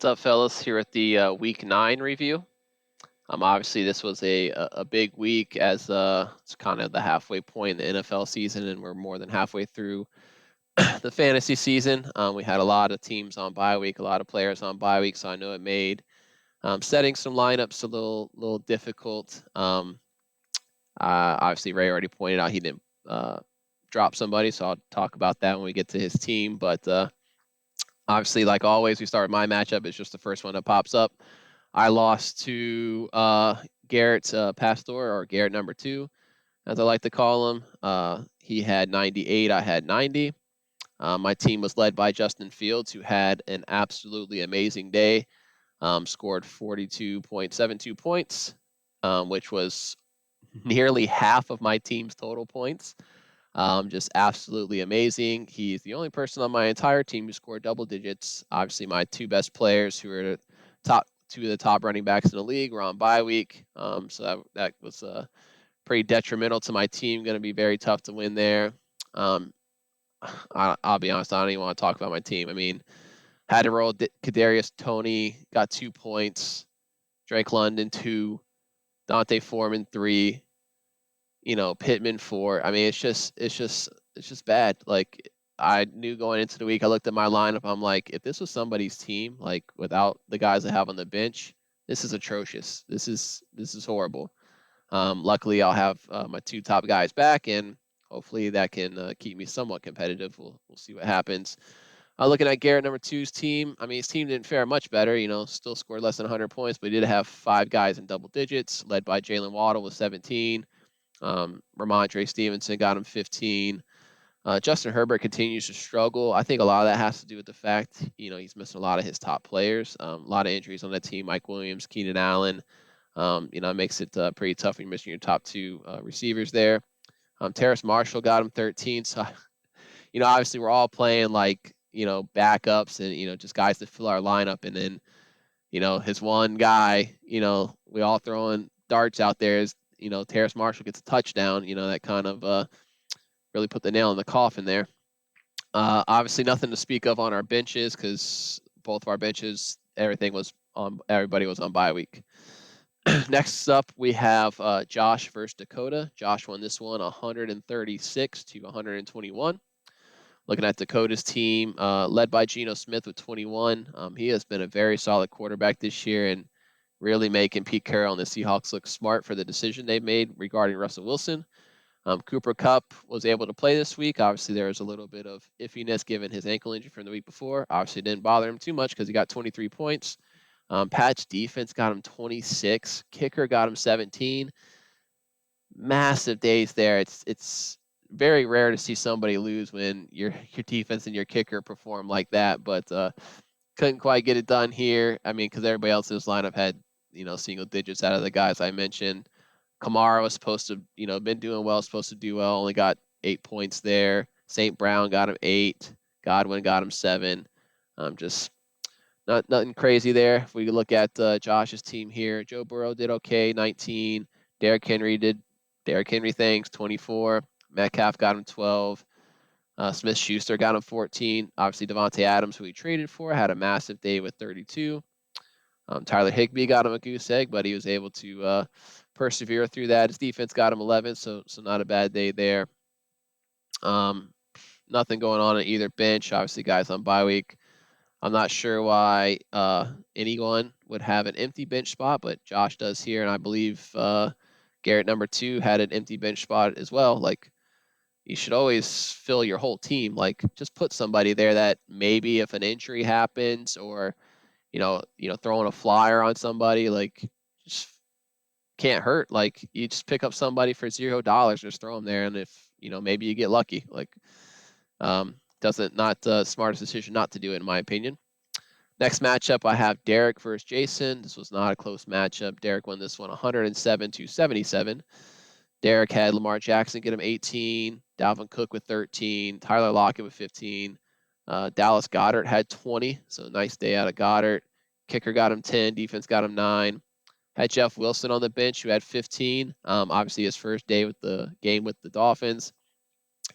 What's up, fellas? Here at the Week 9 review. Obviously, this was a big week as it's kind of the halfway point in the NFL season, and we're more than halfway through the fantasy season. We had a lot of teams on bye week, a lot of players on bye week, so I know it made setting some lineups a little difficult. Obviously, Ray already pointed out he didn't drop somebody, so I'll talk about that when we get to his team. But obviously, like always, we start with my matchup. It's just the first one that pops up. I lost to Garrett Pastor, or Garrett number 2, as I like to call him. He had 98. I had 90. My team was led by Justin Fields, who had an absolutely amazing day. Scored 42.72 points, which was nearly half of my team's total points. Just absolutely amazing. He's the only person on my entire team who scored double digits. Obviously, my two best players, who are two of the top running backs in the league, were on bye week. So that was pretty detrimental to my team. Going to be very tough to win there. I'll be honest, I don't even want to talk about my team. I mean, had to roll Kadarius Toney, got 2 points. Drake London 2, Dante Foreman 3. Pittman 4. I mean, it's just bad. Like, I knew going into the week, I looked at my lineup. I'm like, if this was somebody's team, like without the guys I have on the bench, this is atrocious. This is horrible. Luckily, I'll have my two top guys back, and hopefully that can keep me somewhat competitive. We'll see what happens. Looking at Garrett number 2's team, I mean, his team didn't fare much better. Still scored less than 100 points, but he did have 5 guys in double digits, led by Jalen Waddle with 17. Ramondre Stevenson got him 15. Justin Herbert continues to struggle. I think a lot of that has to do with the fact, he's missing a lot of his top players. A lot of injuries on that team. Mike Williams, Keenan Allen. It makes it pretty tough when you're missing your top 2 receivers there. Terrace Marshall got him 13. So, obviously we're all playing like, backups and, just guys to fill our lineup. And then, his one guy, we all throwing darts out there is, Terrace Marshall gets a touchdown. That kind of really put the nail in the coffin there. Obviously, nothing to speak of on our benches because both of our benches, everybody was on bye week. Next up, we have Josh versus Dakota. Josh won this one 136 to 121. Looking at Dakota's team, led by Geno Smith with 21. He has been a very solid quarterback this year and really making Pete Carroll and the Seahawks look smart for the decision they've made regarding Russell Wilson. Cooper Kupp was able to play this week. Obviously, there was a little bit of iffiness given his ankle injury from the week before. Obviously, it didn't bother him too much because he got 23 points. Pat's defense got him 26. Kicker got him 17. Massive days there. It's very rare to see somebody lose when your defense and your kicker perform like that, but couldn't quite get it done here. I mean, because everybody else in this lineup had, single digits out of the guys I mentioned. Kamara was supposed to, been doing well, supposed to do well, only got 8 points there. St. Brown got him 8. Godwin got him 7. Just nothing crazy there. If we look at Josh's team here, Joe Burrow did okay, 19. Derrick Henry did Derrick Henry things, 24. Metcalf got him 12. Smith-Schuster got him 14. Obviously, Devontae Adams, who he traded for, had a massive day with 32. Tyler Higbee got him a goose egg, but he was able to persevere through that. His defense got him 11, so not a bad day there. Nothing going on at either bench. Obviously, guys on bye week. I'm not sure why anyone would have an empty bench spot, but Josh does here, and I believe Garrett number 2 had an empty bench spot as well. Like, you should always fill your whole team. Like, just put somebody there that maybe if an injury happens or throwing a flyer on somebody, like, just can't hurt. Like, you just pick up somebody for $0, just throw them there, and if maybe you get lucky. Like, not the smartest decision not to do it, in my opinion. Next matchup, I have Derek versus Jason. This was not a close matchup. Derek won this one 107 to 77. Derek had Lamar Jackson get him 18, Dalvin Cook with 13, Tyler Lockett with 15. Dallas Goedert had 20, so nice day out of Goddard. Kicker got him 10, defense got him 9. Had Jeff Wilson on the bench, who had 15. Obviously, his first day with the game with the Dolphins.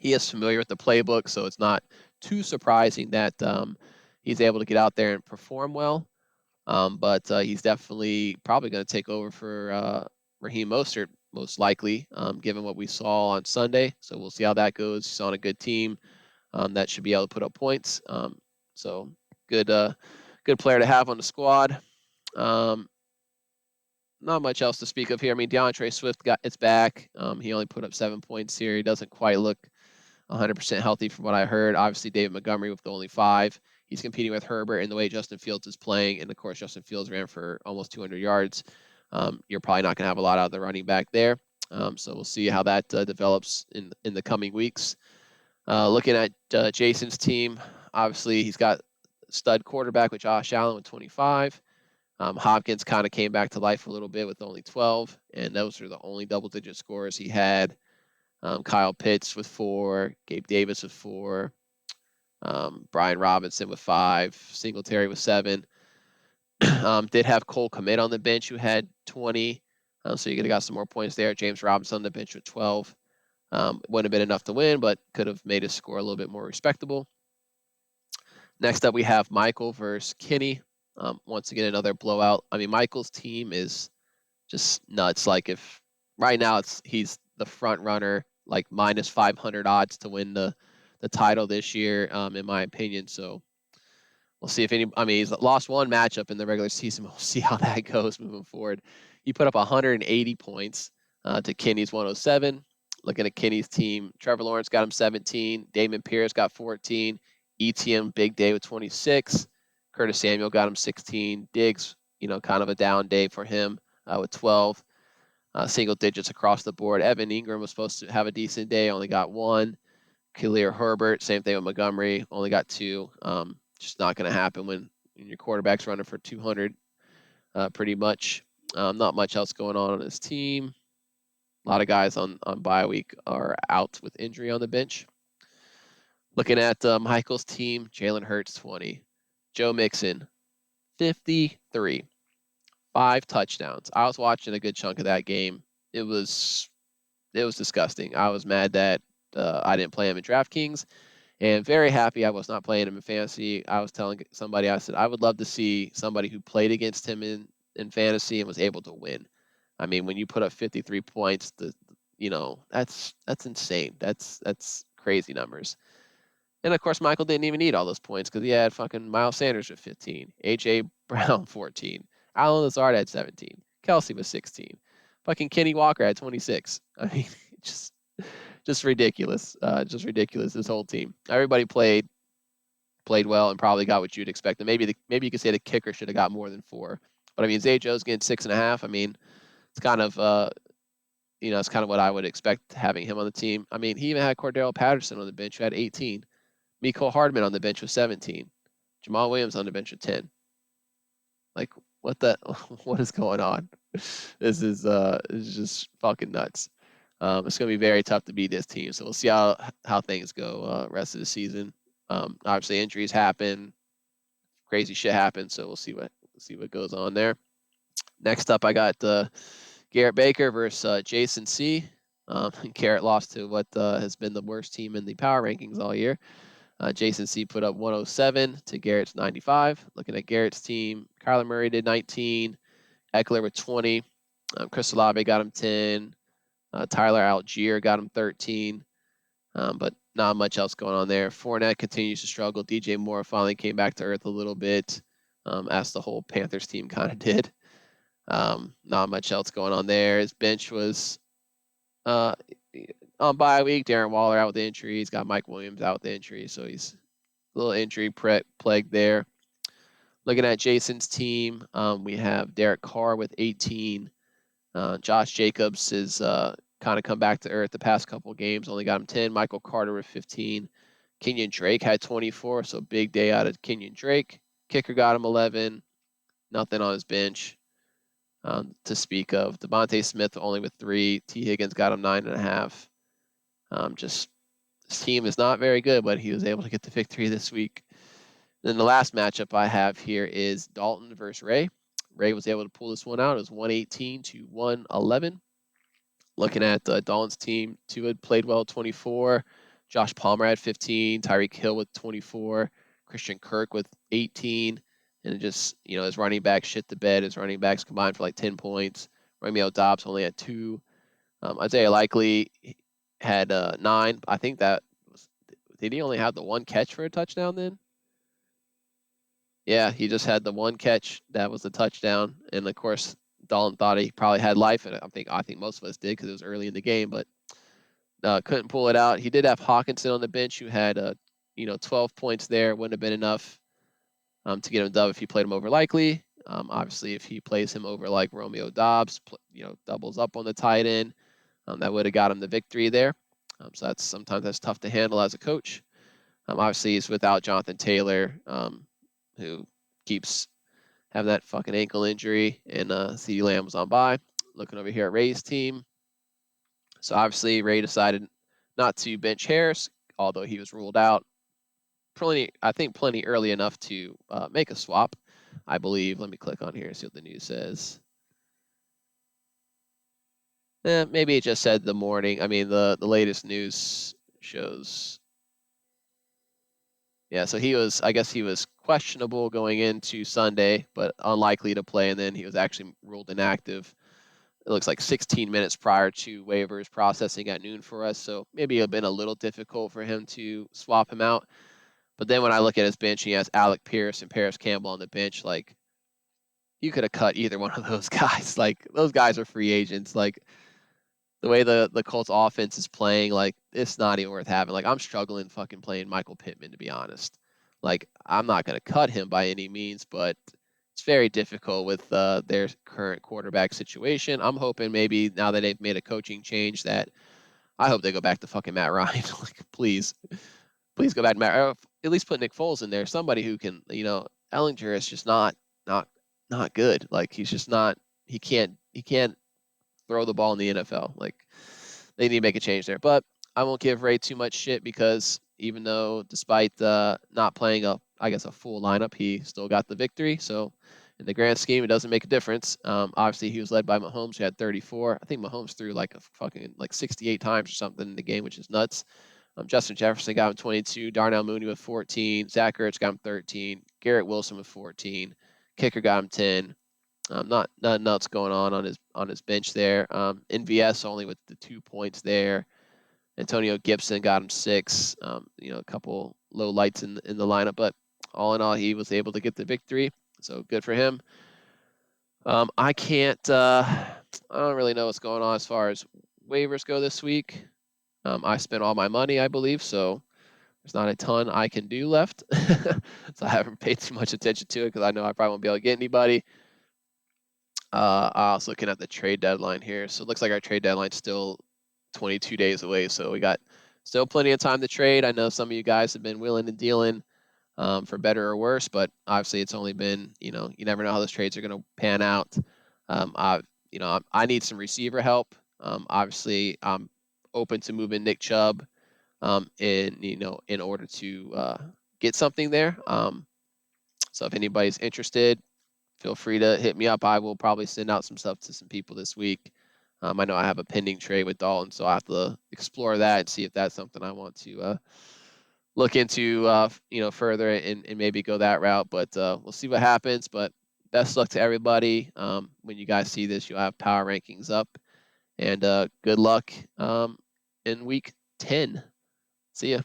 He is familiar with the playbook, so it's not too surprising that he's able to get out there and perform well. But he's definitely probably going to take over for Raheem Mostert, most likely, given what we saw on Sunday. So we'll see how that goes. He's on a good team that should be able to put up points. So good player to have on the squad. Not much else to speak of here. I mean, DeAndre Swift it's back. He only put up 7 points here. He doesn't quite look 100% healthy from what I heard. Obviously, David Montgomery with only 5. He's competing with Herbert in the way Justin Fields is playing. And of course, Justin Fields ran for almost 200 yards. You're probably not going to have a lot out of the running back there. So we'll see how that develops in the coming weeks. Looking at Jason's team, obviously he's got stud quarterback with Josh Allen with 25. Hopkins kind of came back to life a little bit with only 12, and those are the only double-digit scores he had. Kyle Pitts with 4, Gabe Davis with 4, Brian Robinson with 5, Singletary with 7. Did have Cole Kmet on the bench who had 20, so you could have got some more points there. James Robinson on the bench with 12. Wouldn't have been enough to win, but could have made his score a little bit more respectable. Next up, we have Michael versus Kenny. Once again, another blowout. I mean, Michael's team is just nuts. Like if right now he's the front runner, like minus 500 odds to win the title this year, in my opinion. So we'll see if any. I mean, he's lost one matchup in the regular season. We'll see how that goes moving forward. He put up 180 points to Kenny's 107. Looking at Kenny's team, Trevor Lawrence got him 17. Damon Pierce got 14. ETM big day with 26. Curtis Samuel got him 16. Diggs, kind of a down day for him with 12. Single digits across the board. Evan Ingram was supposed to have a decent day, only got 1. Khalil Herbert, same thing with Montgomery, only got 2. Just not going to happen when your quarterback's running for 200, pretty much. Not much else going on his team. A lot of guys on bye week are out with injury on the bench. Looking at Michael's team, Jalen Hurts 20, Joe Mixon 53, 5 touchdowns. I was watching a good chunk of that game. It was disgusting. I was mad that I didn't play him in DraftKings, and very happy I was not playing him in fantasy. I was telling somebody, I said I would love to see somebody who played against him in fantasy and was able to win. I mean, when you put up 53 points, that's insane. That's crazy numbers. And of course, Michael didn't even need all those points because he had fucking Miles Sanders with 15, A.J. Brown 14, Alan Lazard had 17, Kelsey was 16, fucking Kenny Walker had 26. I mean, just ridiculous. Just ridiculous. This whole team. Everybody played well and probably got what you'd expect. And maybe you could say the kicker should have got more than 4. But I mean, Zay Joe's getting 6.5. I mean, it's kind of it's kind of what I would expect having him on the team. I mean, he even had Cordell Patterson on the bench who had 18. Mecole Hardman on the bench with 17. Jamal Williams on the bench with 10. Like, what is going on? This is just fucking nuts. It's going to be very tough to beat this team. So we'll see how things go rest of the season. Obviously, injuries happen. Crazy shit happens. So we'll see what goes on there. Next up, I got Garrett Baker versus Jason C. Garrett lost to what has been the worst team in the power rankings all year. Jason C put up 107 to Garrett's 95. Looking at Garrett's team, Kyler Murray did 19. Eckler with 20. Chris Olave got him 10. Tyler Algier got him 13. But not much else going on there. Fournette continues to struggle. DJ Moore finally came back to earth a little bit, as the whole Panthers team kind of did. Not much else going on there. His bench was on bye week. Darren Waller out with injury. He's got Mike Williams out with injury, so he's a little injury plague there. Looking at Jason's team, we have Derek Carr with 18. Josh Jacobs is kind of come back to earth the past couple of games. Only got him 10. Michael Carter with 15. Kenyon Drake had 24, so big day out of Kenyon Drake. Kicker got him 11. Nothing on his bench to speak of. Devontae Smith only with 3. T. Higgins got him 9.5. Just his team is not very good, but he was able to get the victory this week. Then the last matchup I have here is Dalton versus Ray. Ray was able to pull this one out. It was 118 to 111. Looking at Dalton's team, Tua had played well at 24. Josh Palmer had 15. Tyreek Hill with 24. Christian Kirk with 18. and just, his running back shit the bed. His running backs combined for like 10 points. Romeo Dobbs only had 2. Isaiah Likely had 9. I think that was, did he only have the 1 catch for a touchdown then? Yeah, he just had the 1 catch. That was the touchdown. And of course, Dalton thought he probably had life, and I think most of us did because it was early in the game, but couldn't pull it out. He did have Hawkinson on the bench, who had 12 points there. Wouldn't have been enough to get him dub if he played him over Likely. Obviously, if he plays him over like Romeo Dobbs, doubles up on the tight end, that would have got him the victory there. So sometimes that's tough to handle as a coach. Obviously, he's without Jonathan Taylor, who keeps having that fucking ankle injury, and CeeDee Lamb was on bye. Looking over here at Ray's team. So obviously, Ray decided not to bench Harris, although he was ruled out plenty early enough to make a swap, I believe. Let me click on here and see what the news says. Maybe it just said the morning. I mean, the latest news shows. Yeah, so I guess he was questionable going into Sunday, but unlikely to play, and then he was actually ruled inactive. It looks like 16 minutes prior to waivers processing at noon for us, so maybe it would have been a little difficult for him to swap him out. But then when I look at his bench, he has Alec Pierce and Paris Campbell on the bench. Like, you could have cut either one of those guys. Like, those guys are free agents. Like, the way the Colts offense is playing, like, it's not even worth having. Like, I'm struggling fucking playing Michael Pittman, to be honest. Like, I'm not going to cut him by any means, but it's very difficult with their current quarterback situation. I'm hoping maybe now that they've made a coaching change that I hope they go back to fucking Matt Ryan. Like, please go back to Matt. Or at least put Nick Foles in there. Somebody who can, Ellinger is just not good. Like, he's just not. He can't throw the ball in the NFL. Like, they need to make a change there. But I won't give Ray too much shit because even though, despite not playing a full lineup, he still got the victory. So in the grand scheme, it doesn't make a difference. Obviously, he was led by Mahomes, who had 34. I think Mahomes threw like a fucking 68 times or something in the game, which is nuts. Justin Jefferson got him 22. Darnell Mooney with 14. Zach Ertz got him 13. Garrett Wilson with 14. Kicker got him 10. Not nuts going on his bench there. NVS only with the 2 points there. Antonio Gibson got him 6. A couple low lights in the lineup, but all in all, he was able to get the victory. So good for him. I can't. I don't really know what's going on as far as waivers go this week. I spent all my money, I believe, so there's not a ton I can do left. So I haven't paid too much attention to it because I know I probably won't be able to get anybody. I was looking at the trade deadline here. So it looks like our trade deadline's still 22 days away. So we got still plenty of time to trade. I know some of you guys have been willing and dealing for better or worse, but obviously it's only been, you never know how those trades are going to pan out. I need some receiver help. Obviously, I'm open to moving Nick Chubb in order to get something there. So if anybody's interested, feel free to hit me up. I will probably send out some stuff to some people this week. I know I have a pending trade with Dalton, so I have to explore that and see if that's something I want to look into, further and maybe go that route. But we'll see what happens. But best luck to everybody. When you guys see this, you'll have power rankings up. And good luck in week 10. See ya.